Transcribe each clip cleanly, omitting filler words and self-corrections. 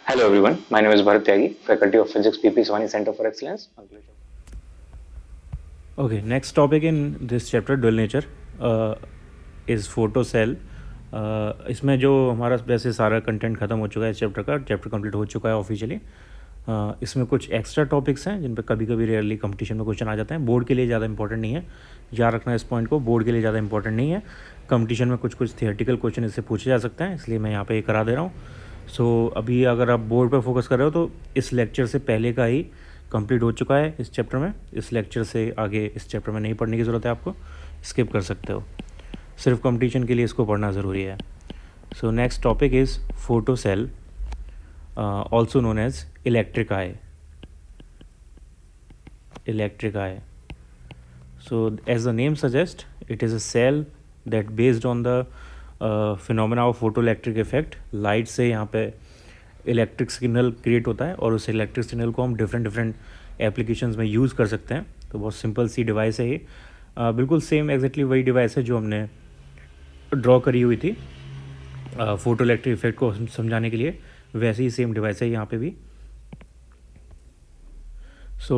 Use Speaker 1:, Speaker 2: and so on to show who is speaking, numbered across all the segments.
Speaker 1: Hello everyone, my name is Bharat Tyagi, Faculty of Physics, PP Swani Center for Excellence.
Speaker 2: Okay, next topic in this chapter, dual nature, is photo cell. इसमें जो हमारा वैसे सारा content ख़त्म हो चुका है इस चैप्टर का, चैप्टर कंप्लीट हो चुका है ऑफिशियली. इसमें कुछ एक्स्ट्रा टॉपिक्स हैं जिन पे कभी कभी रेयरली कंपटीशन में क्वेश्चन आ जाते हैं. बोर्ड के लिए ज़्यादा इंपॉर्टेंट नहीं है, याद रखना इस पॉइंट को. बोर्ड के लिए ज़्यादा इंपॉर्टेंट नहीं है. कंपटीशन में कुछ कुछ थियोरेटिकल क्वेश्चन इससे पूछे जा सकते हैं, इसलिए मैं यहाँ पे करा दे रहा हूँ. सो अभी अगर आप बोर्ड पर फोकस कर रहे हो तो इस लेक्चर से पहले का ही कंप्लीट हो चुका है इस चैप्टर में. इस लेक्चर से आगे इस चैप्टर में नहीं पढ़ने की ज़रूरत है, आपको स्किप कर सकते हो. सिर्फ कंपटीशन के लिए इसको पढ़ना ज़रूरी है. So next topic is photo cell, also known as electric eye. Electric eye. So as the name suggests, it is a cell that based on the phenomena of photoelectric effect, light से यहाँ पे electric signal create होता है और उस electric signal को हम different applications में यूज़ कर सकते हैं. तो बहुत सिंपल सी डिवाइस है ये. बिल्कुल सेम एग्जैक्टली वही डिवाइस है जो हमने ड्रॉ करी हुई थी फोटो इलेक्ट्रिक इफेक्ट को समझाने के लिए. वैसे ही सेम डिवाइस है यहाँ पे भी. सो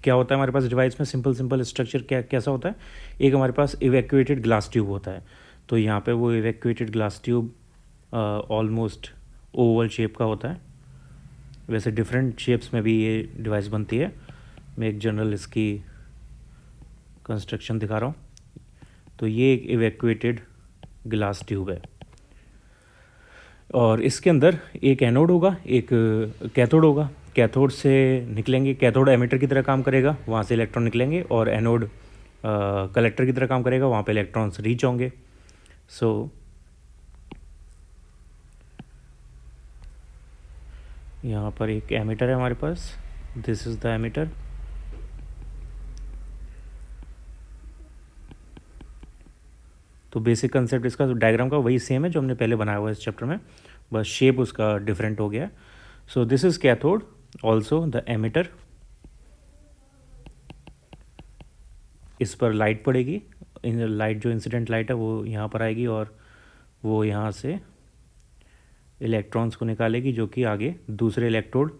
Speaker 2: क्या होता है हमारे पास डिवाइस में, सिंपल स्ट्रक्चर कैसा होता है. एक हमारे पास इवैक्यूएटेड ग्लास ट्यूब होता है. तो यहाँ पे वो evacuated glass tube almost Oval shape का होता है. वैसे डिफरेंट शेप्स में भी ये डिवाइस बनती है. मैं एक जनरल इसकी कंस्ट्रक्शन दिखा रहा हूँ. तो ये एक इवैक्यूएटेड ग्लास ट्यूब है और इसके अंदर एक एनोड होगा, एक कैथोड होगा. कैथोड से निकलेंगे, कैथोड एमिटर की तरह काम करेगा, वहाँ से इलेक्ट्रॉन निकलेंगे. और एनोड कलेक्टर की तरह काम करेगा, वहाँ पे इलेक्ट्रॉन्स रीच होंगे. सो यहाँ पर एक एमिटर है हमारे पास. This is the emitter. तो बेसिक कंसेप्ट इसका डायग्राम का वही सेम है जो हमने पहले बनाया हुआ है इस चैप्टर में, बस शेप उसका डिफरेंट हो गया. So this is cathode, also the emitter. इस पर लाइट पड़ेगी. लाइट जो इंसिडेंट लाइट है वो यहाँ पर आएगी और वो यहाँ से इलेक्ट्रॉन्स को निकालेगी जो कि आगे दूसरे इलेक्ट्रोड,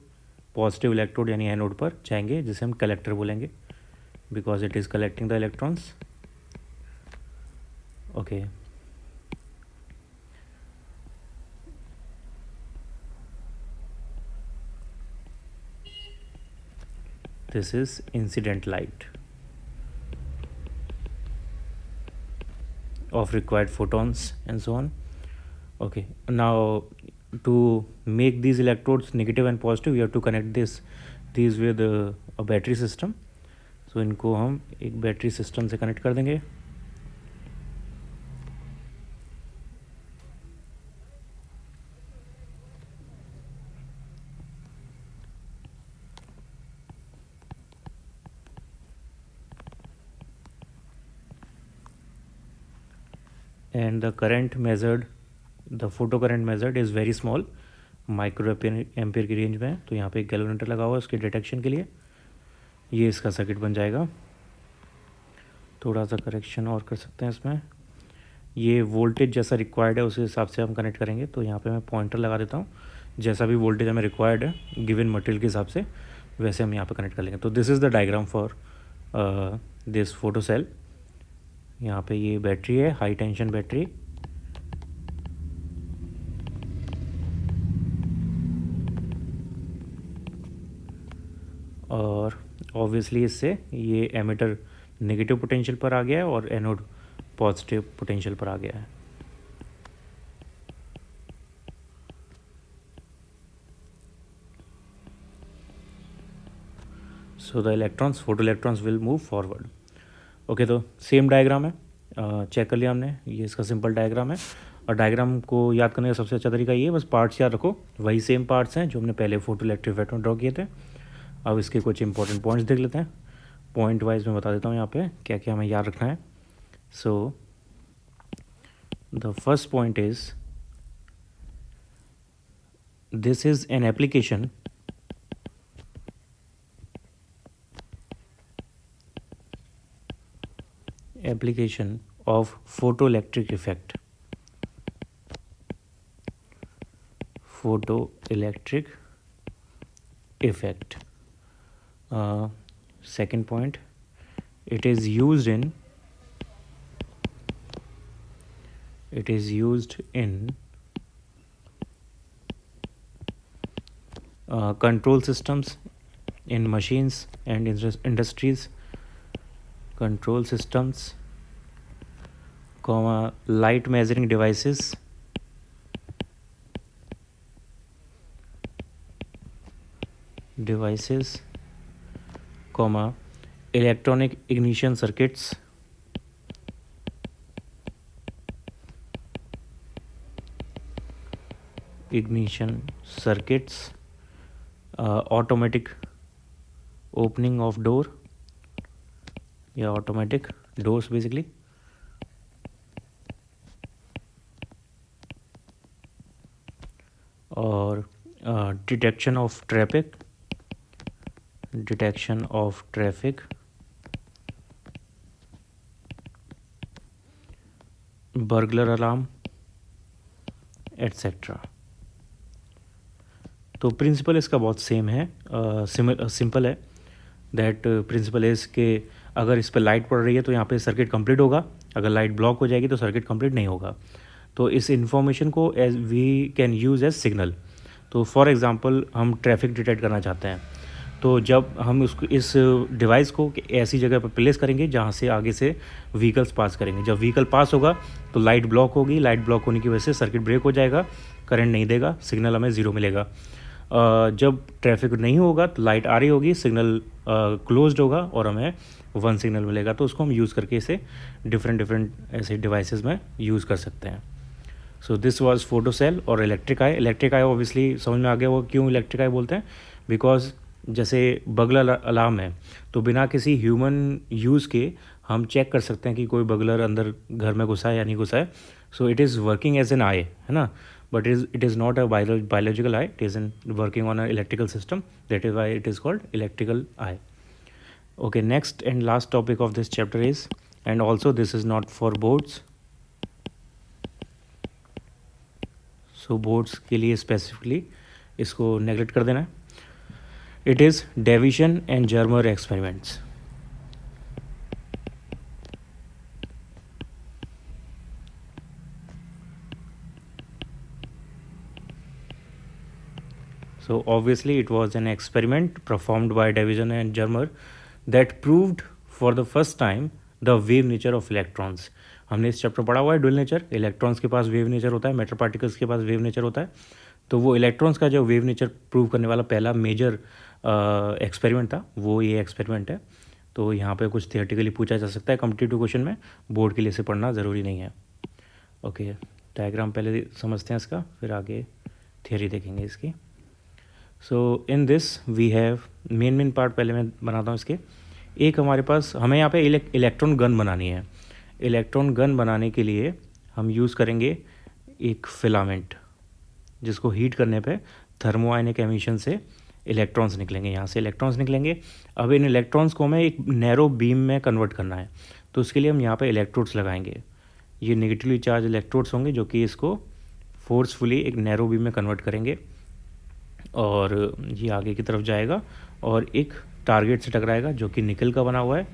Speaker 2: पॉजिटिव इलेक्ट्रोड यानी एनोड पर जाएंगे, जिसे हम कलेक्टर बोलेंगे because it is collecting the electrons. Okay. This is incident light of required photons and so on. Okay, now to make these electrodes negative and positive, you have to connect these with a battery system. So इनको हम एक battery system से connect कर देंगे. And the current measured, the photo current measured is very small, micro ampere की range में है. तो यहाँ पे एक कैलकुलेटर लगा हुआ है उसके डिटेक्शन के लिए. ये इसका सर्किट बन जाएगा. थोड़ा सा करेक्शन और कर सकते हैं इसमें. ये वोल्टेज जैसा रिक्वायर्ड है उस हिसाब से हम कनेक्ट करेंगे. तो यहाँ पे मैं पॉइंटर लगा देता हूँ. जैसा भी वोल्टेज हमें रिक्वायर्ड है गिवन मटेरियल के हिसाब से, वैसे हम यहाँ पे कनेक्ट कर लेंगे. तो this is the diagram for this photo cell. यहाँ पे ये बैटरी है, हाई टेंशन बैटरी. और ऑब्वियसली इससे ये एमिटर नेगेटिव पोटेंशियल पर आ गया है और एनोड पॉजिटिव पोटेंशियल पर आ गया है. So the electrons, photo electrons will move forward. Okay, तो सेम डायग्राम है, चेक कर लिया हमने. ये इसका सिंपल डायग्राम है. और डायग्राम को याद करने का सबसे अच्छा तरीका ये है, बस पार्ट्स याद रखो. वही सेम पार्ट्स हैं जो हमने पहले फोटो इलेक्ट्रिक इफेक्ट में ड्रॉ किए थे. अब इसके कुछ इंपॉर्टेंट पॉइंट्स देख लेते हैं. पॉइंट वाइज मैं बता देता हूँ यहाँ पे क्या क्या हमें याद रखना है. So the first point is, this is an application of photoelectric effect. photoelectric effect. Second point, it is used in control systems in machines and industries, control systems, light measuring devices, electronic ignition circuits, automatic opening of door, automatic doors basically, or detection of traffic, burglar alarm, etc. तो principal इसका बहुत same है, simple है. That principal is के अगर इस पर light पड़ रही है तो यहाँ पे सर्किट कंप्लीट होगा, अगर लाइट ब्लॉक हो जाएगी तो सर्किट कंप्लीट नहीं होगा. तो इस इंफॉर्मेशन को as we can use as signal. तो फॉर एग्जांपल हम ट्रैफिक डिटेक्ट करना चाहते हैं, तो जब हम उसको इस डिवाइस को ऐसी जगह पर प्लेस करेंगे जहाँ से आगे से व्हीकल्स पास करेंगे. जब व्हीकल पास होगा तो लाइट ब्लॉक होगी, लाइट ब्लॉक होने की वजह से सर्किट ब्रेक हो जाएगा, करंट नहीं देगा, सिग्नल हमें ज़ीरो मिलेगा. जब ट्रैफिक नहीं होगा तो लाइट आ रही होगी, सिग्नल क्लोज्ड होगा और हमें 1 सिग्नल मिलेगा. तो उसको हम यूज़ करके इसे डिफरेंट ऐसे डिवाइसेस में यूज़ कर सकते हैं. So this was photo cell और electric eye. Electric eye obviously समझ में आ गया वो क्यों इलेक्ट्रिक आई बोलते हैं, बिकॉज जैसे बगलर अलार्म है तो बिना किसी ह्यूमन यूज़ के हम चेक कर सकते हैं कि कोई बगलर अंदर घर में घुसा है या नहीं घुसा है. So it is working as an eye, है ना, but it is not a biological eye. It is working on an electrical system. That is why it is called electrical eye. Okay, next and last topic of this chapter is, and also this is not for boards. So boards के लिए specifically इसको neglect कर देना है. It is Davison and Germer experiments. So obviously it was an experiment performed by Davison and Germer that proved for the first time the wave nature of electrons. हमने इस chapter पढ़ा हुआ है dual nature. Electrons के पास wave nature होता है, matter particles के पास wave nature होता है. तो वो इलेक्ट्रॉन्स का जो वेव नेचर प्रूव करने वाला पहला मेजर एक्सपेरिमेंट था वो ये एक्सपेरिमेंट है. तो यहाँ पे कुछ थियोरेटिकली पूछा जा सकता है कॉम्पिटिटिव क्वेश्चन में, बोर्ड के लिए से पढ़ना ज़रूरी नहीं है. ओके, डायग्राम पहले समझते हैं इसका, फिर आगे थियोरी देखेंगे इसकी. So in this we have main part पहले मैं बनाता हूँ इसके. एक हमारे पास हमें यहाँ पे इलेक्ट्रॉन गन बनानी है. इलेक्ट्रॉन गन बनाने के लिए हम यूज़ करेंगे एक फिलामेंट, जिसको हीट करने पे थर्मोआयनिक एमिशन से इलेक्ट्रॉन्स निकलेंगे. यहाँ से इलेक्ट्रॉन्स निकलेंगे. अब इन इलेक्ट्रॉन्स को हमें एक नैरो बीम में कन्वर्ट करना है. तो उसके लिए हम यहाँ पे इलेक्ट्रोड्स लगाएंगे. ये नेगेटिवली चार्ज इलेक्ट्रोड्स होंगे जो कि इसको फोर्सफुली एक नैरो बीम में कन्वर्ट करेंगे और ये आगे की तरफ जाएगा और एक टारगेट से टकराएगा जो कि निकल का बना हुआ है.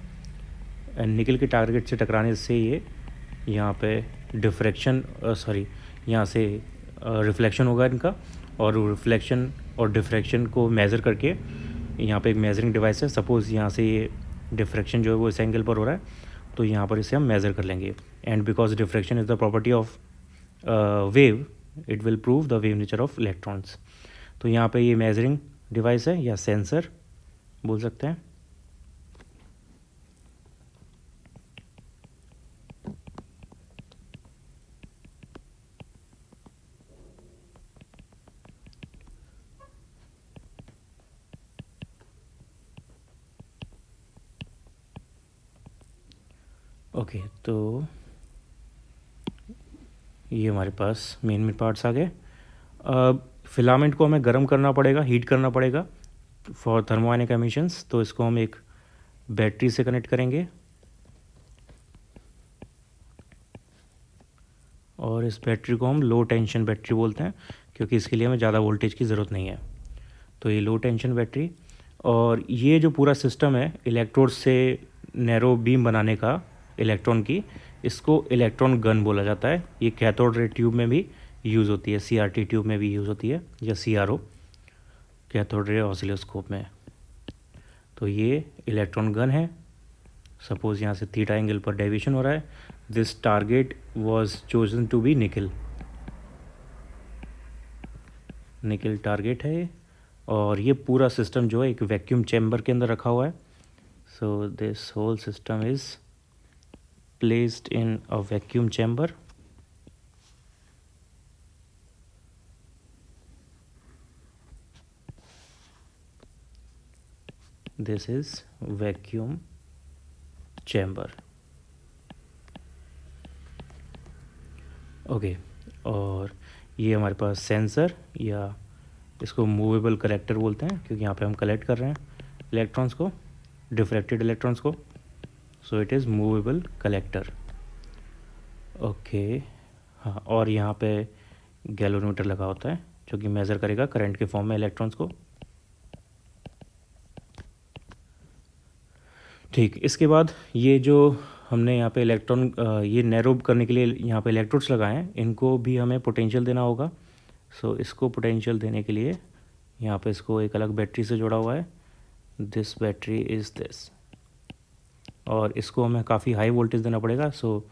Speaker 2: एंड निकल के टारगेट से टकराने से ये यहाँ पे यहाँ से रिफ्लेक्शन होगा इनका, और रिफ्लेक्शन और डिफ्रैक्शन को मेज़र करके यहाँ पे एक मेजरिंग डिवाइस है. सपोज़ यहाँ से ये डिफ्रैक्शन जो है वो इस एंगल पर हो रहा है, तो यहाँ पर इसे हम मेज़र कर लेंगे. And because diffraction is the property of wave, it will prove the wave nature of electrons. तो यहाँ पे ये मेजरिंग डिवाइस है या सेंसर बोल सकते हैं. ओके, तो ये हमारे पास मेन पार्ट्स आ गए. फिलामेंट को हमें गर्म करना पड़ेगा, हीट करना पड़ेगा फॉर थर्मोआयनिक एमिशंस. तो इसको हम एक बैटरी से कनेक्ट करेंगे और इस बैटरी को हम लो टेंशन बैटरी बोलते हैं, क्योंकि इसके लिए हमें ज़्यादा वोल्टेज की ज़रूरत नहीं है। तो ये लो टेंशन बैटरी, और ये जो पूरा सिस्टम है इलेक्ट्रोड से नैरो बीम बनाने का इलेक्ट्रॉन की, इसको इलेक्ट्रॉन गन बोला जाता है। ये कैथोड रे ट्यूब में भी यूज़ होती है, CRT ट्यूब में भी यूज़ होती है, या CRO कैथोड रे ऑसिलोस्कोप में। तो ये इलेक्ट्रॉन गन है। सपोज़ यहाँ से थीटा एंगल पर डेविएशन हो रहा है। This target was chosen to be nickel. Nickel target है, और ये पूरा सिस्टम जो है एक वैक्यूम चैम्बर के अंदर रखा हुआ है। So this whole system is placed in a vacuum chamber. This is vacuum chamber. Okay, और ये हमारे पास सेंसर, या इसको मूवेबल कलेक्टर बोलते हैं, क्योंकि यहाँ पे हम कलेक्ट कर रहे हैं इलेक्ट्रॉन्स को, डिफ्रैक्टेड इलेक्ट्रॉन्स को। सो it is movable collector. Okay, हाँ, और यहाँ पे गैल्वेनोमीटर लगा होता है जो कि मेज़र करेगा करंट के फॉर्म में इलेक्ट्रॉन्स को। ठीक, इसके बाद ये जो हमने यहाँ पे इलेक्ट्रॉन ये नैरो करने के लिए यहाँ पे इलेक्ट्रोड्स लगाए हैं, इनको भी हमें पोटेंशियल देना होगा। सो इसको पोटेंशियल देने के लिए यहाँ पे इसको एक अलग बैटरी से जोड़ा हुआ है। दिस बैटरी इज़ दिस, और इसको हमें काफ़ी हाई वोल्टेज देना पड़ेगा। So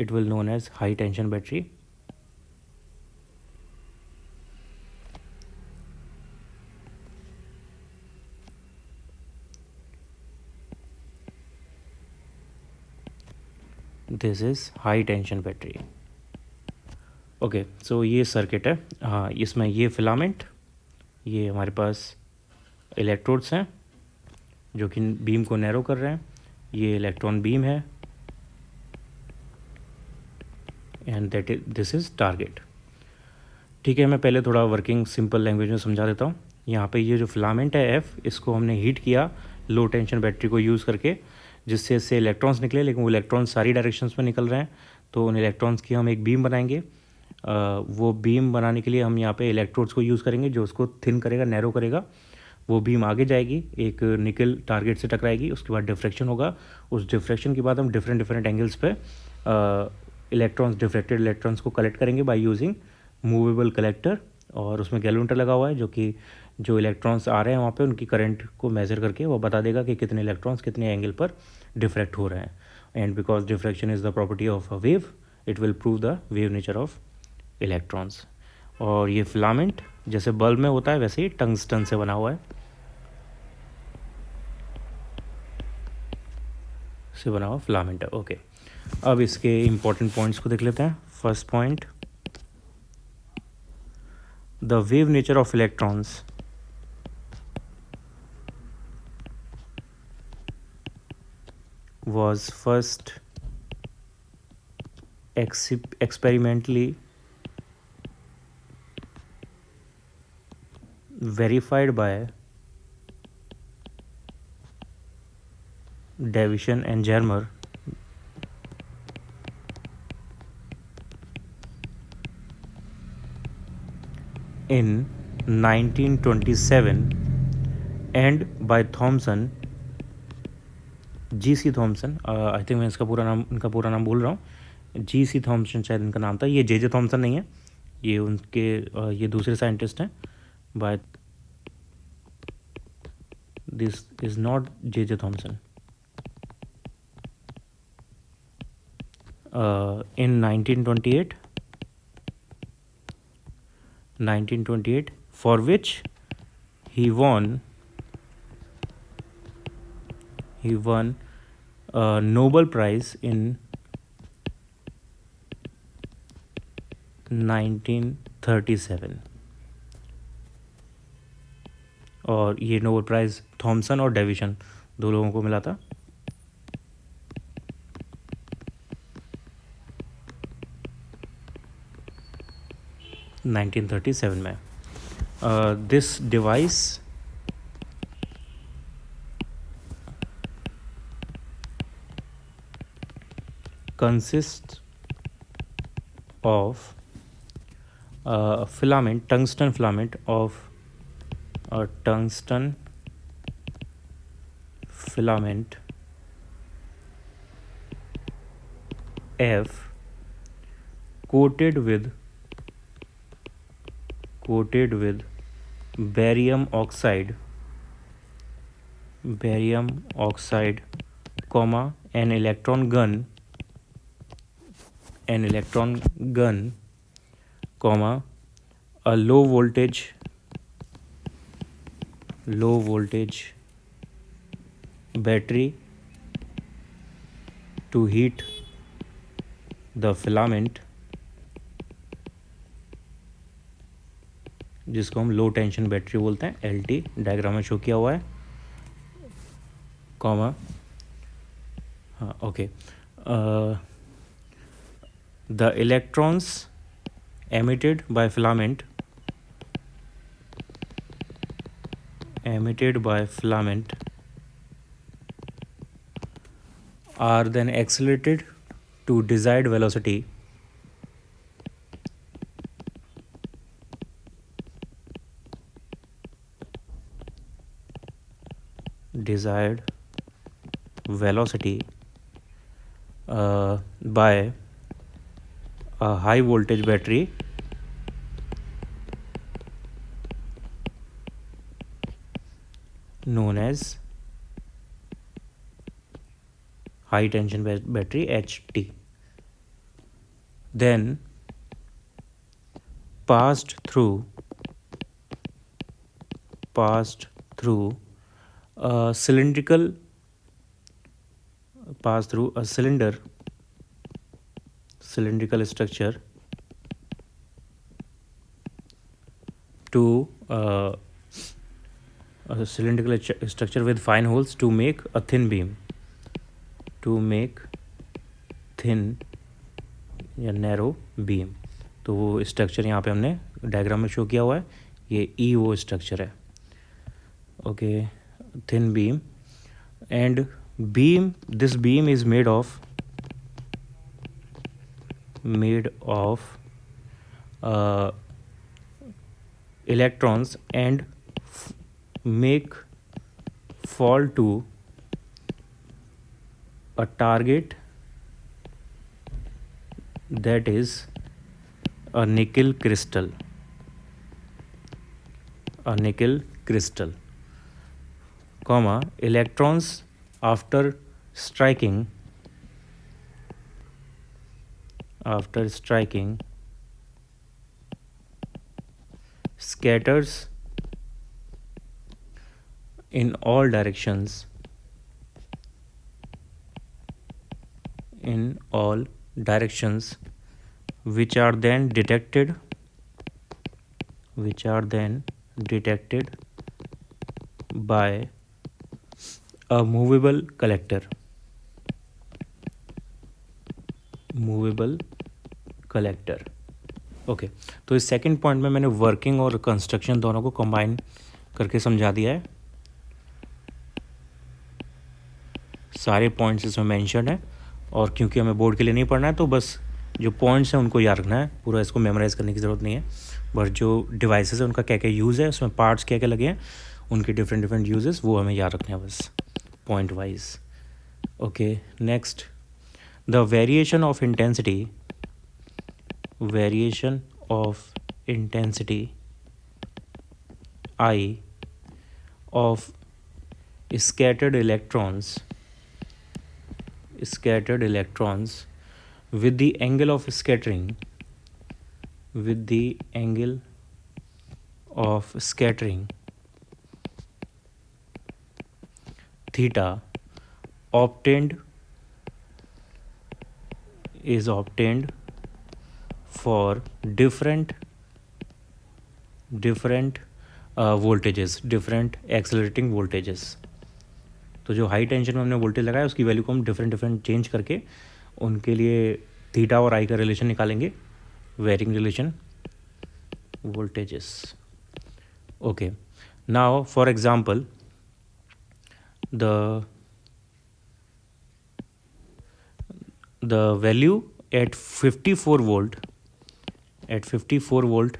Speaker 2: it will known as high tension battery. This is high tension battery. Okay, so ये सर्किट है। हाँ, इसमें ये फिलामेंट, ये हमारे पास इलेक्ट्रोड्स हैं जो कि बीम को नैरो कर रहे हैं। ये इलेक्ट्रॉन बीम है, एंड दिस इज़ टारगेट। ठीक है, मैं पहले थोड़ा वर्किंग सिंपल लैंग्वेज में समझा देता हूँ। यहाँ पे ये जो फिलामेंट है एफ, इसको हमने हीट किया लो टेंशन बैटरी को यूज़ करके, जिससे इससे इलेक्ट्रॉन्स निकले, लेकिन वो इलेक्ट्रॉन्स सारी डायरेक्शंस में निकल रहे हैं। तो उन इलेक्ट्रॉन्स की हम एक बीम बनाएंगे। वो बीम बनाने के लिए हम यहाँ पे इलेक्ट्रोड्स को यूज़ करेंगे, जो उसको थिन करेगा, नैरो करेगा। वो बीम आगे जाएगी, एक निकल टारगेट से टकराएगी, उसके बाद डिफ्रैक्शन होगा। उस डिफ्रैक्शन के बाद हम डिफरेंट एंगल्स पे इलेक्ट्रॉन्स, डिफ्रैक्टेड इलेक्ट्रॉन्स को कलेक्ट करेंगे बाय यूजिंग मूवेबल कलेक्टर। और उसमें गैल्वेनोमीटर लगा हुआ है जो कि जो इलेक्ट्रॉन्स आ रहे हैं वहाँ पे उनकी करंट को मेज़र करके वो बता देगा कि कितने इलेक्ट्रॉन्स कितने एंगल पर डिफ्रैक्ट हो रहे हैं। And because diffraction is the property of a wave, it will prove the wave nature of electrons. और ये फिलामेंट जैसे बल्ब में होता है वैसे ही टंगस्टन से बना हुआ है, से बना हुआ फिलामेंट है। ओके, अब इसके इम्पॉर्टेंट पॉइंट्स को देख लेते हैं। First point, the wave nature of electrons was first experimentally verified by Davison and Germer in 1927 and by Thomson, G.C. Thomson. I think मैं इनका पूरा नाम भूल रहा हूँ। G.C. थॉमसन शायद इनका नाम था। ये J.J. थॉमसन नहीं है, ये उनके ये दूसरे साइंटिस्ट हैं। By this is not J.J. Thomson. in 1928 for which he won a Nobel Prize in 1937। और ये नोबेल प्राइज़ थॉमसन और डेविसन दो लोगों को मिला था। uh, 1937 में। This device consists of filament, tungsten filament of a tungsten filament F coated with barium oxide, comma an electron gun, comma a low voltage battery to heat the filament, जिसको हम लो tension battery बोलते हैं, LT diagram में show किया हुआ है, comma, हाँ okay, the electrons emitted by filament are then accelerated to desired velocity by a high voltage battery known as high tension battery HT, then passed through a cylinder cylindrical structure to a cylindrical structure with fine holes to make a thin beam, या narrow beam. तो वो structure यहाँ पे हमने diagram में show किया हुआ है, ये ई वो स्ट्रक्चर है. Okay, thin beam and this beam is made of electrons and make fall to a target that is a nickel crystal, comma electrons after striking scatters in all directions which are then detected by a movable collector. Okay, तो इस second point में मैंने working और construction दोनों को combine करके समझा दिया है. सारे पॉइंट्स इसमें मेंशन है, और क्योंकि हमें बोर्ड के लिए नहीं पढ़ना है तो बस जो पॉइंट्स हैं उनको याद रखना है, पूरा इसको मेमोराइज़ करने की ज़रूरत नहीं है. बट जो डिवाइसेस है उनका क्या क्या यूज़ है, उसमें पार्ट्स क्या क्या लगे हैं, उनके डिफरेंट यूजेस वो हमें याद रखने हैं बस point wise. Okay, next, the variation of intensity I of scattered electrons with the angle of scattering theta is obtained for different voltages, different accelerating voltages. तो जो हाई टेंशन में हमने वोल्टेज लगाया उसकी वैल्यू को हम डिफरेंट चेंज करके उनके लिए थीटा और आई का रिलेशन निकालेंगे, varying relation voltages. Okay, now for example, the value at 54 volt at 54 volt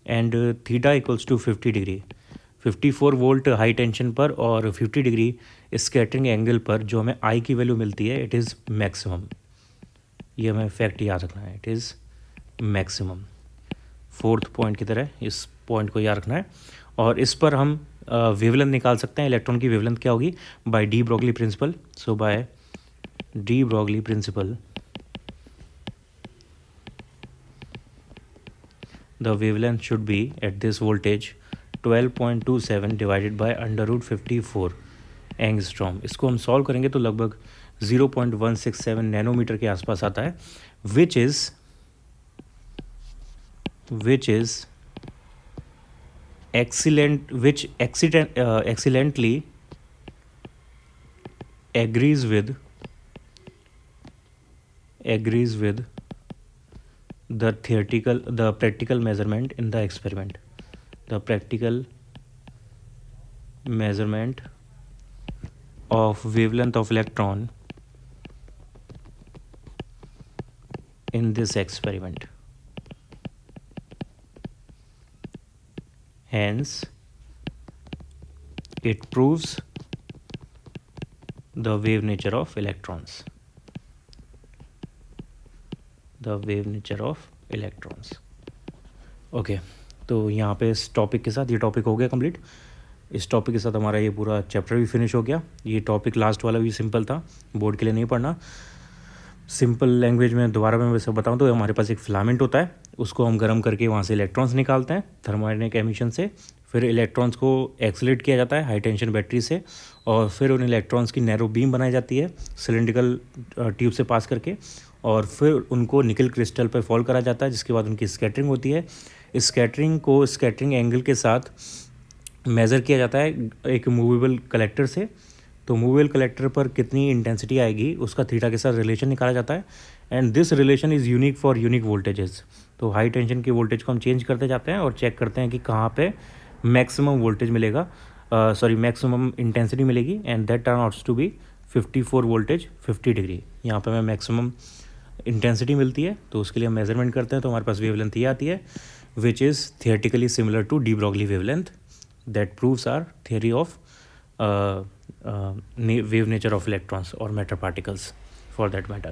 Speaker 2: and theta equals to 50 degree. 54 volt high tension पर और 50 डिग्री स्कैटरिंग एंगल पर जो हमें आई की वैल्यू मिलती है इट इज़ मैक्सिमम. ये हमें फैक्ट याद रखना है, it is maximum. Fourth point की तरह इस पॉइंट को याद रखना है. और इस पर हम वेवलेंथ निकाल सकते हैं. इलेक्ट्रॉन की वेवलेंथ क्या होगी? By de Broglie principle. So by de Broglie principle the wavelength should be at this voltage 12.27 divided by under root 54 angstrom. इसको हम सॉल्व करेंगे तो लगभग 0.167 नैनोमीटर के आसपास आता है, which is excellently agrees with the practical measurement in the experiment. The practical measurement of wavelength of electron in this experiment. Hence, it proves the wave nature of electrons. The wave nature of electrons. Okay, तो यहाँ पे इस topic के साथ ये topic हो गया complete. इस टॉपिक के साथ हमारा ये पूरा चैप्टर भी फिनिश हो गया. ये टॉपिक लास्ट वाला भी सिंपल था, बोर्ड के लिए नहीं पढ़ना. सिंपल लैंग्वेज में दोबारा मैं वैसे बताऊँ तो हमारे पास एक फिलामेंट होता है, उसको हम गर्म करके वहाँ से इलेक्ट्रॉन्स निकालते हैं थर्मोडायनेमिक एमिशन से. फिर इलेक्ट्रॉन्स को एक्सीलरेट किया जाता है हाई टेंशन बैटरी से, और फिर उन इलेक्ट्रॉन्स की नैरो बीम बनाई जाती है सिलेंड्रिकल ट्यूब से पास करके, और फिर उनको निकल क्रिस्टल पर फॉल करा जाता है, जिसके बाद उनकी स्कैटरिंग होती है. इस स्कैटरिंग को स्कैटरिंग एंगल के साथ मेज़र किया जाता है एक मूवेबल कलेक्टर से. तो मूवेबल कलेक्टर पर कितनी इंटेंसिटी आएगी उसका थीटा के साथ रिलेशन निकाला जाता है. And this relation is unique for unique voltages. तो हाई टेंशन की वोल्टेज को हम चेंज करते जाते हैं और चेक करते हैं कि कहाँ पे मैक्सिमम वोल्टेज मिलेगा, मैक्सिमम इंटेंसिटी मिलेगी. And that turn outs to be 54 voltage 50 degree. यहाँ पे हमें मैक्सिमम इंटेंसिटी मिलती है, तो उसके लिए हम मेजरमेंट करते हैं. तो हमारे पास वेवलेंथ ये आती है, which is theoretically similar to de Broglie wavelength. That proves our theory of wave nature of electrons or matter particles for that matter.